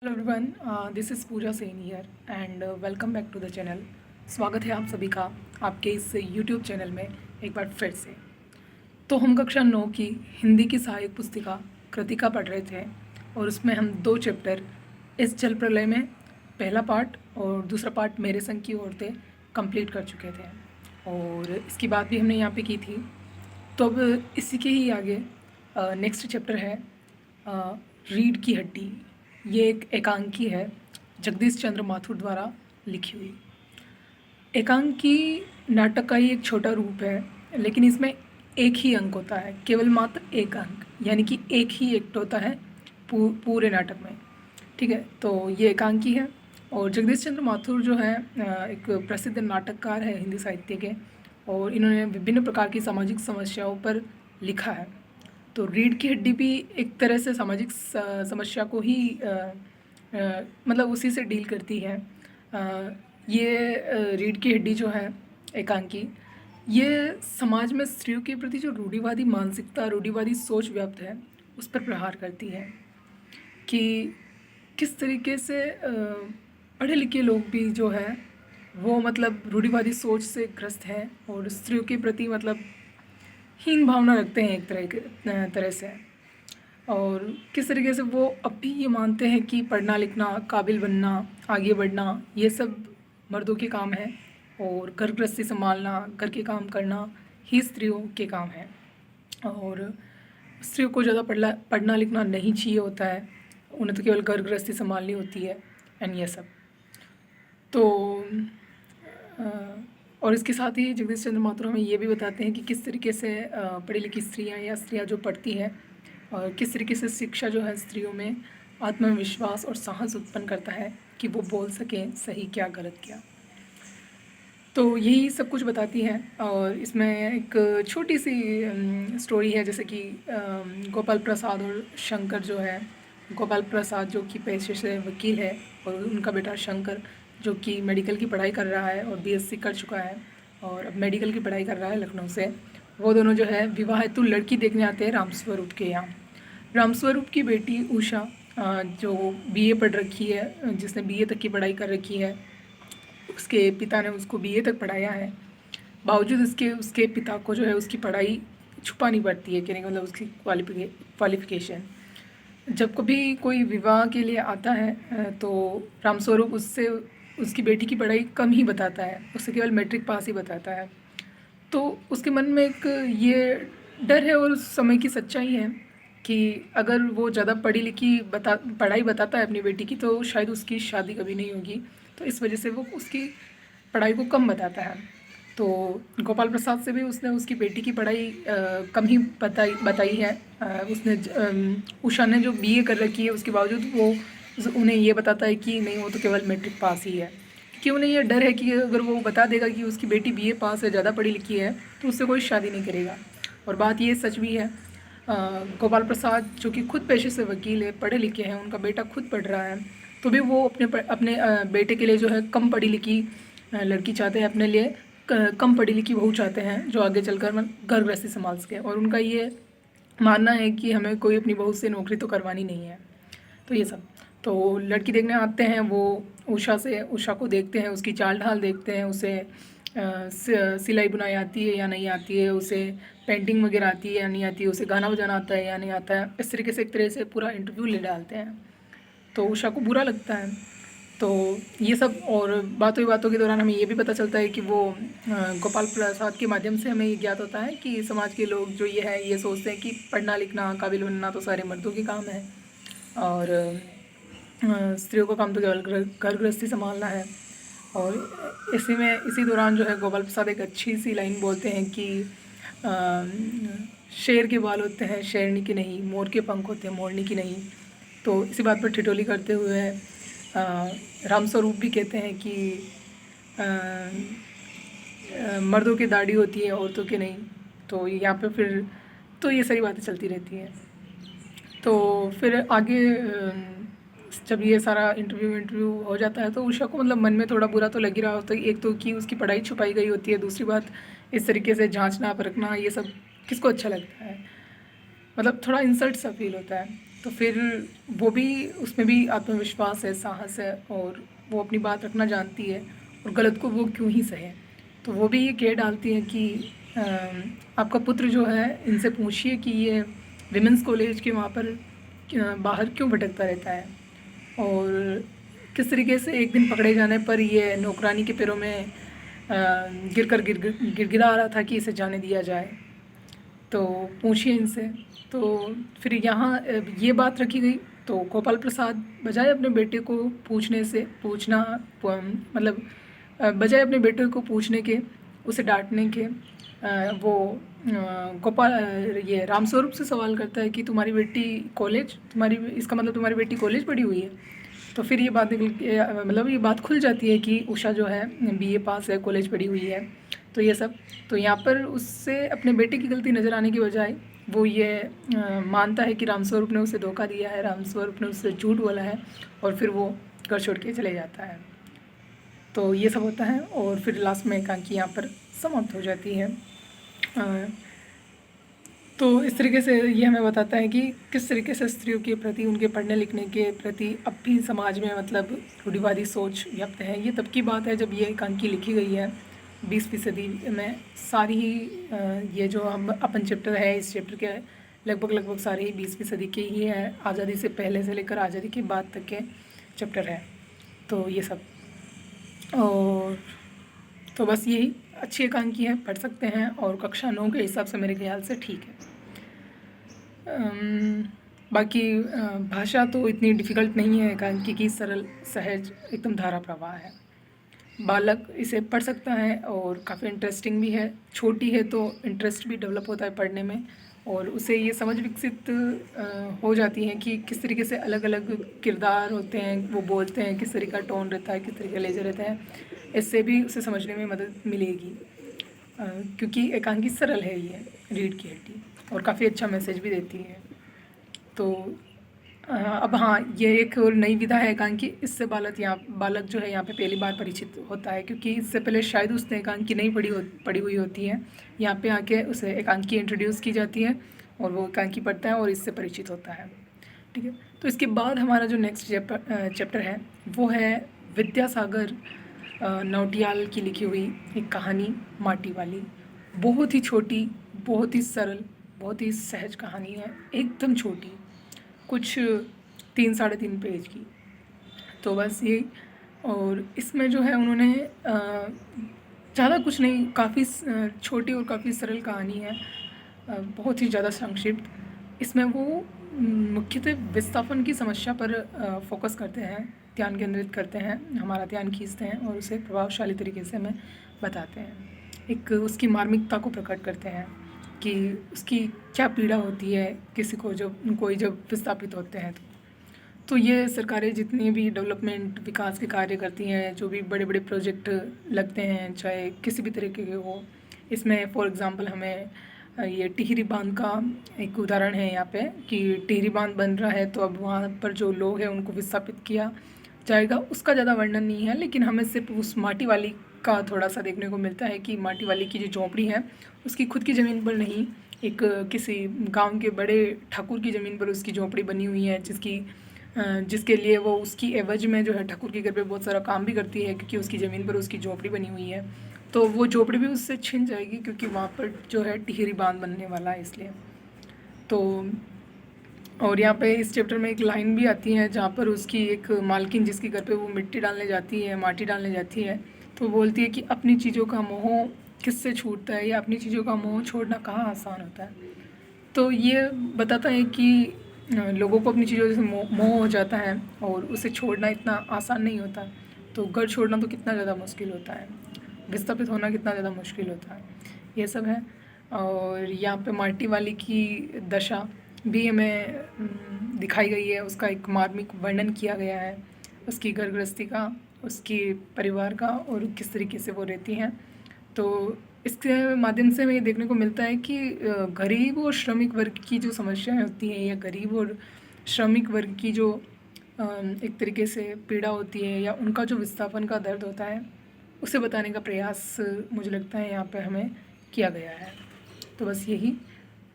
Hello everyone, this is Pooja Sen here and welcome back to the channel. स्वागत है आप सभी का आपके इस यूट्यूब चैनल में एक बार फिर से। तो हम कक्षा 9 की हिंदी की सहायक पुस्तिका कृतिका पढ़ रहे थे और उसमें हम 2 चैप्टर इस जल प्रलय में पहला पार्ट और दूसरा पार्ट मेरे संग की औरतें कंप्लीट कर चुके थे और इसकी बात भी हमने यहाँ पे की थी। तो अब इसी के ही आगे नेक्स्ट चैप्टर है रीढ़ की हड्डी। ये एक एकांकी है जगदीश चंद्र माथुर द्वारा लिखी हुई। एकांकी नाटक का ही एक छोटा रूप है, लेकिन इसमें एक ही अंक होता है, केवल मात्र एक अंक, यानी कि एक ही एक्ट होता है पूरे नाटक में। ठीक है, तो ये एकांकी है और जगदीश चंद्र माथुर जो है एक प्रसिद्ध नाटककार है हिंदी साहित्य के, और इन्होंने विभिन्न प्रकार की सामाजिक समस्याओं पर लिखा है। तो रीढ़ की हड्डी भी एक तरह से सामाजिक समस्या को ही मतलब उसी से डील करती है। ये रीढ़ की हड्डी जो है एकांकी, ये समाज में स्त्रियों के प्रति जो रूढ़िवादी मानसिकता, रूढ़िवादी सोच व्याप्त है, उस पर प्रहार करती है कि किस तरीके से पढ़े लिखे लोग भी जो है वो मतलब रूढ़िवादी सोच से ग्रस्त हैं और स्त्रियों के प्रति मतलब हीन भावना रखते हैं एक तरह से। और किस तरीके से वो अब भी ये मानते हैं कि पढ़ना लिखना, काबिल बनना, आगे बढ़ना, ये सब मर्दों के काम है और घर गृहस्थी संभालना, घर के काम करना ही स्त्रियों के काम है और स्त्रियों को ज़्यादा पढ़ना लिखना नहीं चाहिए होता है, उन्हें तो केवल घर गृहस्थी संभालनी होती है एंड ये सब। तो और इसके साथ ही जगदीश चंद्र माथुर हमें ये भी बताते हैं कि किस तरीके से पढ़ी लिखी स्त्रियाँ या स्त्रियाँ जो पढ़ती हैं और किस तरीके से शिक्षा जो है स्त्रियों में आत्मविश्वास और साहस उत्पन्न करता है कि वो बोल सकें सही क्या गलत क्या। तो यही सब कुछ बताती है और इसमें एक छोटी सी स्टोरी है, जैसे कि गोपाल प्रसाद और शंकर जो है, गोपाल प्रसाद जो कि पेशे से वकील है और उनका बेटा शंकर जो कि मेडिकल की पढ़ाई कर रहा है और बीएससी कर चुका है और अब मेडिकल की पढ़ाई कर रहा है लखनऊ से। वो दोनों जो है विवाह हेतु लड़की देखने आते हैं रामस्वरूप के यहाँ। रामस्वरूप की बेटी उषा जो बीए पढ़ रखी है, जिसने बीए तक की पढ़ाई कर रखी है, उसके पिता ने उसको बीए तक पढ़ाया है, बावजूद इसके उसके पिता को जो है उसकी पढ़ाई छुपानी पड़ती है, कहने का मतलब उसकी क्वालिफ़िकेशन। जब कभी कोई विवाह के लिए आता है तो रामस्वरूप उससे उसकी बेटी की पढ़ाई कम ही बताता है, उससे केवल मैट्रिक पास ही बताता है। तो उसके मन में एक ये डर है और उस समय की सच्चाई है कि अगर वो ज़्यादा पढ़ाई बताता है अपनी बेटी की तो शायद उसकी शादी कभी नहीं होगी, तो इस वजह से वो उसकी पढ़ाई को कम बताता है। तो गोपाल प्रसाद से भी उसने उसकी बेटी की पढ़ाई कम ही बताई है। उषा ने जो बीए कर रखी है उसके बावजूद वो उन्हें ये बताता है कि नहीं, वो तो केवल मैट्रिक पास ही है, क्योंकि उन्हें ये डर है कि अगर वो बता देगा कि उसकी बेटी बीए पास है, ज़्यादा पढ़ी लिखी है, तो उससे कोई शादी नहीं करेगा। और बात ये सच भी है। गोपाल प्रसाद जो कि खुद पेशे से वकील है, पढ़े लिखे हैं, उनका बेटा खुद पढ़ रहा है, तो भी वो अपने बेटे के लिए जो है कम पढ़ी लिखी लड़की चाहते हैं, अपने लिए कम पढ़ी लिखी बहू चाहते हैं जो आगे चलकर घर गृहस्थी संभाल सके। और उनका ये मानना है कि हमें कोई अपनी बहू से नौकरी तो करवानी नहीं है। तो ये सब, तो लड़की देखने आते हैं, वो उषा को देखते हैं, उसकी चाल ढाल देखते हैं, उसे सिलाई बुनाई आती है या नहीं आती है, उसे पेंटिंग वगैरह आती है या नहीं आती है, उसे गाना बजाना आता है या नहीं आता है, इस तरीके से एक तरह से पूरा इंटरव्यू ले डालते हैं। तो उषा को बुरा लगता है। तो ये सब, और बातों के दौरान हमें ये भी पता चलता है कि वो गोपाल प्रसाद के माध्यम से हमें ये ज्ञात होता है कि समाज के लोग जो ये है ये सोचते हैं कि पढ़ना लिखना, काबिल बनना तो सारे मर्दों के काम है और स्त्रियों का काम तो केवल घर गृहस्थी संभालना है। और इसी दौरान जो है गोपाल प्रसाद एक अच्छी सी लाइन बोलते हैं कि शेर के बाल होते हैं शेरनी की नहीं, मोर के पंख होते हैं मोरनी की नहीं। तो इसी बात पर ठिठोली करते हुए रामस्वरूप भी कहते हैं कि मर्दों की दाढ़ी होती है औरतों की नहीं। तो यहाँ पे फिर तो ये सारी बातें चलती रहती हैं। तो फिर आगे जब ये सारा इंटरव्यू हो जाता है तो उषा को मतलब मन में थोड़ा बुरा तो लग ही रहा होता है, एक तो कि उसकी पढ़ाई छुपाई गई होती है, दूसरी बात इस तरीके से जांचना परखना ये सब किसको अच्छा लगता है, मतलब थोड़ा इंसल्ट सा फील होता है। तो फिर वो भी, उसमें भी आत्मविश्वास है, साहस है, और वो अपनी बात रखना जानती है, और गलत को वो क्यों ही सहे। तो वो भी ये कह डालती है कि आपका पुत्र जो है, इनसे पूछिए कि ये विमेंस कॉलेज के वहाँ पर बाहर क्यों भटकता रहता है, और किस तरीके से एक दिन पकड़े जाने पर ये नौकरानी के पैरों में गिड़गिड़ा रहा था कि इसे जाने दिया जाए, तो पूछिए इनसे। तो फिर यहाँ ये बात रखी गई, तो गोपाल प्रसाद बजाय अपने बेटे को मतलब बजाय अपने बेटे को पूछने के, उसे डांटने के, वो ये रामस्वरूप से सवाल करता है कि तुम्हारी बेटी कॉलेज, इसका मतलब तुम्हारी बेटी कॉलेज पढ़ी हुई है। तो फिर ये बात निकल के मतलब ये बात खुल जाती है कि उषा जो है बीए पास है, कॉलेज पढ़ी हुई है। तो ये सब, तो यहाँ पर उससे अपने बेटे की गलती नज़र आने की बजाय वो ये मानता है कि रामस्वरूप ने उसे धोखा दिया है, रामस्वरूप ने उससे झूठ बोला है, और फिर वो घर छोड़ के चले जाता है। तो ये सब होता है, और फिर लास्ट में एकांकी यहाँ पर समाप्त हो जाती है। तो इस तरीके से ये हमें बताता है कि किस तरीके से स्त्रियों के प्रति, उनके पढ़ने लिखने के प्रति अब भी समाज में मतलब रूढ़िवादी सोच व्यक्त है। ये तब की बात है जब ये एकांकी लिखी गई है 20वीं सदी में। सारी ही ये जो हम अपन चैप्टर है, इस चैप्टर के लगभग सारे ही 20वीं सदी के ही है, आज़ादी से पहले से लेकर आज़ादी के बाद तक के चैप्टर है। तो ये सब, और तो बस यही अच्छी एकांकी है, पढ़ सकते हैं, और कक्षा 9 के हिसाब से मेरे ख्याल से ठीक है। बाकी भाषा तो इतनी डिफ़िकल्ट नहीं है एकांकी की, सरल सहज एकदम धारा प्रवाह है। बालक इसे पढ़ सकता है, और काफ़ी इंटरेस्टिंग भी है। छोटी है तो इंटरेस्ट भी डेवलप होता है पढ़ने में, और उसे ये समझ विकसित हो जाती है कि किस तरीके से अलग अलग किरदार होते हैं, वो बोलते हैं, किस तरीके का टोन रहता है, किस तरीके का लेजर रहता है। इससे भी उसे समझने में मदद मिलेगी, क्योंकि एकांकी सरल है ये, रीढ़ की हड्डी, और काफ़ी अच्छा मैसेज भी देती है। तो अब हाँ, ये एक और नई विधा है एकांकी। इससे बालक जो है यहाँ पे पहली बार परिचित होता है, क्योंकि इससे पहले शायद उसने एकांकी नहीं पढ़ी हुई होती है। यहाँ पे आके उसे एकांकी इंट्रोड्यूस की जाती है, और वो एकांकी पढ़ता है और इससे परिचित होता है। ठीक है, तो इसके बाद हमारा जो नेक्स्ट चैप्टर है वो है विद्यासागर नौटियाल की लिखी हुई एक कहानी, माटी वाली। बहुत ही छोटी, बहुत ही सरल, बहुत ही सहज कहानी है, एकदम छोटी, कुछ 3-3.5 पेज की। तो बस यही, और इसमें जो है उन्होंने ज़्यादा कुछ नहीं, काफ़ी छोटी और काफ़ी सरल कहानी है, बहुत ही ज़्यादा संक्षिप्त। इसमें वो मुख्यतः विस्थापन की समस्या पर फोकस करते हैं, ध्यान केंद्रित करते हैं, हमारा ध्यान खींचते हैं, और उसे प्रभावशाली तरीके से हमें बताते हैं। एक उसकी मार्मिकता को प्रकट करते हैं कि उसकी क्या पीड़ा होती है किसी को, जब कोई विस्थापित होते हैं। तो ये सरकारें जितनी भी डेवलपमेंट, विकास के कार्य करती हैं, जो भी बड़े बड़े प्रोजेक्ट लगते हैं, चाहे किसी भी तरीके के हो, इसमें फॉर एग्ज़ाम्पल हमें ये टिहरी बांध का एक उदाहरण है यहाँ पे, कि टिहरी बांध बन रहा है, तो अब वहाँ पर जो लोग हैं उनको विस्थापित किया जाएगा। उसका ज़्यादा वर्णन नहीं है, लेकिन हमें सिर्फ उस माटी वाली का थोड़ा सा देखने को मिलता है कि माटी वाली की जो झोंपड़ी है उसकी खुद की ज़मीन पर नहीं, एक किसी गांव के बड़े ठाकुर की ज़मीन पर उसकी झोंपड़ी बनी हुई है, जिसके लिए वो उसकी एवज में जो है ठाकुर के घर पे बहुत सारा काम भी करती है, क्योंकि उसकी ज़मीन पर उसकी झोंपड़ी बनी हुई है। तो वो झोंपड़ी भी उससे छिन जाएगी, क्योंकि वहाँ पर जो है टिहरी बांध बनने वाला है, इसलिए। तो और यहाँ पे इस चैप्टर में एक लाइन भी आती है जहाँ पर उसकी एक मालकिन, जिसके घर पे वो मिट्टी डालने जाती है, माटी डालने जाती है, तो बोलती है कि अपनी चीज़ों का मोह किससे छूटता है, या अपनी चीज़ों का मोह छोड़ना कहाँ आसान होता है। तो ये बताता है कि लोगों को अपनी चीज़ों से मोह हो जाता है, और उसे छोड़ना इतना आसान नहीं होता। तो घर छोड़ना तो कितना ज़्यादा मुश्किल होता है, विस्थापित होना कितना ज़्यादा मुश्किल होता है, ये सब है। और यहाँ पे माटी वाली की दशा भी हमें दिखाई गई है, उसका एक मार्मिक वर्णन किया गया है, उसकी घर गृहस्थी का, उसकी परिवार का, और किस तरीके से वो रहती हैं। तो इसके माध्यम से हमें ये देखने को मिलता है कि गरीब और श्रमिक वर्ग की जो समस्याएं होती हैं, या गरीब और श्रमिक वर्ग की जो एक तरीके से पीड़ा होती है, या उनका जो विस्थापन का दर्द होता है, उसे बताने का प्रयास मुझे लगता है यहाँ पे हमें किया गया है। तो बस यही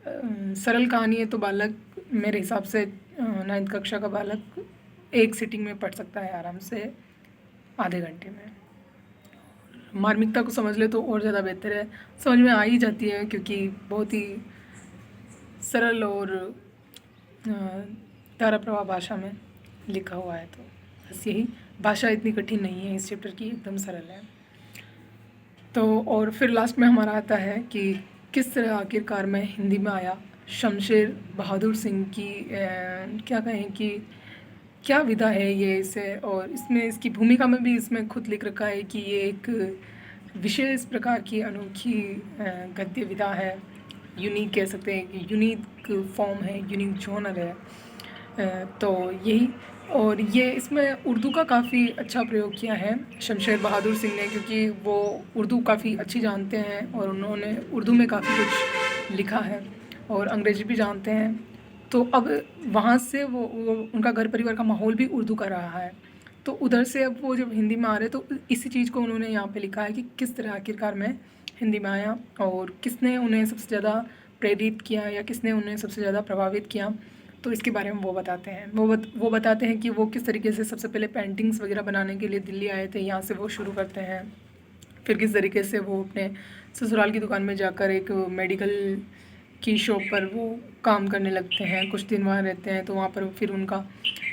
सरल कहानी है, तो बालक मेरे हिसाब से 9th कक्षा का बालक एक सिटिंग में पढ़ सकता है आराम से, आधे घंटे में। मार्मिकता को समझ ले तो और ज़्यादा बेहतर है, समझ में आ ही जाती है क्योंकि बहुत ही सरल और धारा प्रवाह भाषा में लिखा हुआ है। तो बस यही, भाषा इतनी कठिन नहीं है इस चैप्टर की, एकदम सरल है। तो और फिर लास्ट में हमारा आता है कि किस तरह आखिरकार मैं हिंदी में आया। शमशेर बहादुर सिंह की क्या कहें कि क्या विधा है ये इसे, और इसमें इसकी भूमिका में भी इसमें खुद लिख रखा है कि ये एक विशेष प्रकार की अनोखी गद्य विधा है, यूनिक कह सकते हैं कि यूनिक फॉर्म है, यूनिक जॉनर है। तो यही, और ये इसमें उर्दू का काफ़ी अच्छा प्रयोग किया है शमशेर बहादुर सिंह ने, क्योंकि वो उर्दू काफ़ी अच्छी जानते हैं और उन्होंने उर्दू में काफ़ी कुछ लिखा है और अंग्रेज़ी भी जानते हैं। तो अब वहाँ से वो उनका घर परिवार का माहौल भी उर्दू का रहा है, तो उधर से अब वो जब हिंदी में आ रहे तो इसी चीज़ को उन्होंने यहाँ पे लिखा है कि किस तरह आखिरकार मैं हिंदी में आया और किसने उन्हें सबसे ज़्यादा प्रेरित किया या किसने उन्हें सबसे ज़्यादा प्रभावित किया। तो इसके बारे में वो बताते हैं। वो बताते हैं कि वो किस तरीके से सबसे पहले पेंटिंग्स वगैरह बनाने के लिए दिल्ली आए थे, यहाँ से वो शुरू करते हैं। फिर किस तरीके से वो अपने ससुराल की दुकान में जाकर एक मेडिकल की शॉप पर वो काम करने लगते हैं, कुछ दिन वहाँ रहते हैं, तो वहाँ पर फिर उनका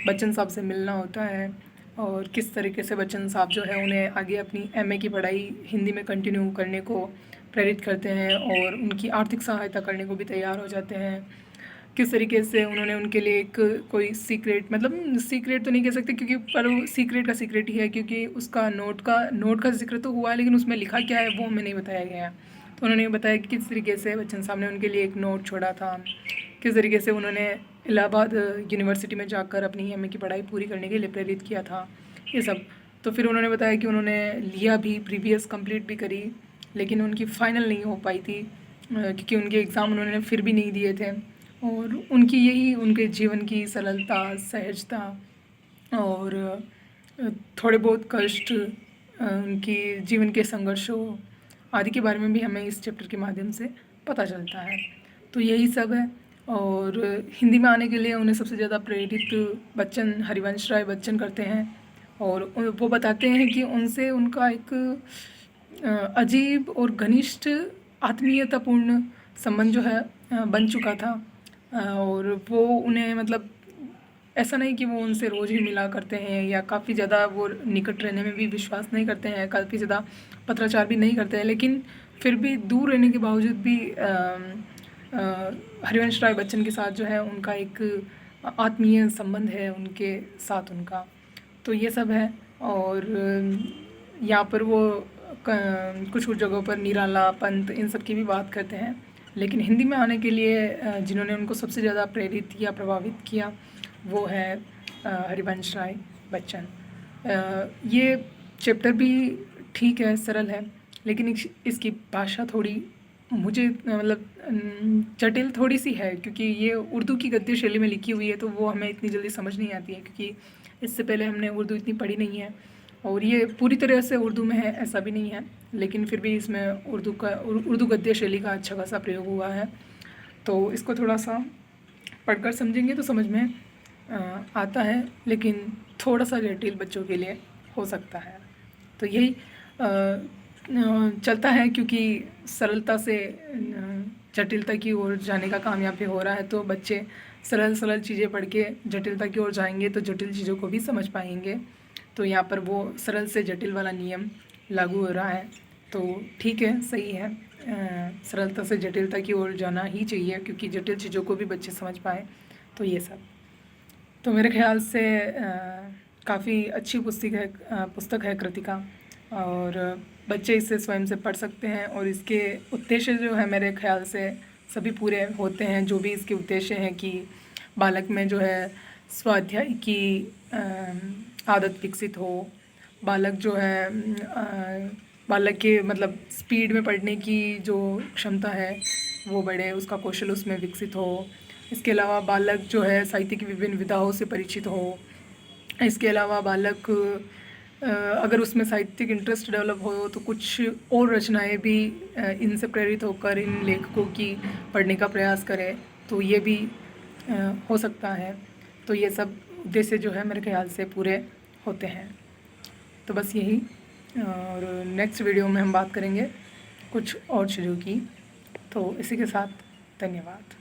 बच्चन साहब से मिलना होता है और किस तरीके से बच्चन साहब जो है उन्हें आगे अपनी एमए की पढ़ाई हिंदी में कंटिन्यू करने को प्रेरित करते हैं और उनकी आर्थिक सहायता करने को भी तैयार हो जाते हैं। किस तरीके से उन्होंने उनके लिए एक कोई सीक्रेट, मतलब सीक्रेट तो नहीं कह सकते क्योंकि पर वो सीक्रेट का सीक्रेट ही है, क्योंकि उसका नोट का जिक्र तो हुआ है लेकिन उसमें लिखा क्या है वो हमें नहीं बताया गया है। तो उन्होंने बताया कि किस तरीके से बच्चन साहब ने उनके लिए एक नोट छोड़ा था, किस तरीके से उन्होंने इलाहाबाद यूनिवर्सिटी में जाकर अपनी एमए की पढ़ाई पूरी करने के लिए प्रेरित किया था, ये सब। तो फिर उन्होंने बताया कि उन्होंने लिया भी, प्रीवियस कंप्लीट भी करी, लेकिन उनकी फ़ाइनल नहीं हो पाई थी क्योंकि उनके एग्ज़ाम उन्होंने फिर भी नहीं दिए थे। और उनकी यही उनके जीवन की सरलता, सहजता और थोड़े बहुत कष्ट, उनकी जीवन के संघर्षों आदि के बारे में भी हमें इस चैप्टर के माध्यम से पता चलता है। तो यही सब है। और हिंदी में आने के लिए उन्हें सबसे ज़्यादा प्रेरित बच्चन, हरिवंश राय बच्चन करते हैं और वो बताते हैं कि उनसे उनका एक अजीब और घनिष्ठ आत्मीयतापूर्ण संबंध जो है बन चुका था। और वो उन्हें, मतलब ऐसा नहीं कि वो उनसे रोज़ ही मिला करते हैं या काफ़ी ज़्यादा वो निकट रहने में भी विश्वास नहीं करते हैं, काफ़ी ज़्यादा पत्राचार भी नहीं करते हैं, लेकिन फिर भी दूर रहने के बावजूद भी हरिवंश राय बच्चन के साथ जो है उनका एक आत्मीय संबंध है उनके साथ उनका। तो ये सब है। और यहाँ पर वो कुछ कुछ जगहों पर निराला, पंत, इन सब की भी बात करते हैं, लेकिन हिंदी में आने के लिए जिन्होंने उनको सबसे ज़्यादा प्रेरित या प्रभावित किया वो है हरिवंश राय बच्चन। ये चैप्टर भी ठीक है, सरल है, लेकिन इसकी भाषा थोड़ी मुझे मतलब जटिल थोड़ी सी है, क्योंकि ये उर्दू की गद्य शैली में लिखी हुई है तो वो हमें इतनी जल्दी समझ नहीं आती है, क्योंकि इससे पहले हमने उर्दू इतनी पढ़ी नहीं है और ये पूरी तरह से उर्दू में है ऐसा भी नहीं है, लेकिन फिर भी इसमें उर्दू गद्य शैली का अच्छा खासा प्रयोग हुआ है। तो इसको थोड़ा सा पढ़कर समझेंगे तो समझ में आता है, लेकिन थोड़ा सा जटिल बच्चों के लिए हो सकता है। तो यही चलता है, क्योंकि सरलता से जटिलता की ओर जाने का काम यहाँ पे हो रहा है, तो बच्चे सरल चीज़ें पढ़ के जटिलता की ओर जाएंगे तो जटिल चीज़ों को भी समझ पाएंगे। तो यहाँ पर वो सरल से जटिल वाला नियम लागू हो रहा है, तो ठीक है, सही है। सरलता से जटिलता की ओर जाना ही चाहिए, क्योंकि जटिल चीज़ों को भी बच्चे समझ पाएँ। तो ये सब, तो मेरे ख्याल से काफ़ी अच्छी पुस्तक है कृतिका, और बच्चे इसे स्वयं से पढ़ सकते हैं और इसके उद्देश्य जो है मेरे ख्याल से सभी पूरे होते हैं। जो भी इसके उद्देश्य हैं कि बालक में जो है स्वाध्याय की आदत विकसित हो, बालक जो है बालक के मतलब स्पीड में पढ़ने की जो क्षमता है वो बढ़े, उसका कौशल उसमें विकसित हो। इसके अलावा बालक जो है साहित्य की विभिन्न विधाओं से परिचित हो। इसके अलावा बालक अगर उसमें साहित्यिक इंटरेस्ट डेवलप हो तो कुछ और रचनाएं भी इनसे प्रेरित होकर इन लेखकों की पढ़ने का प्रयास करे, तो ये भी हो सकता है। तो ये सब उद्देश्य जो है मेरे ख्याल से पूरे होते हैं। तो बस यही, और नेक्स्ट वीडियो में हम बात करेंगे कुछ और चीज़ों की। तो इसी के साथ धन्यवाद।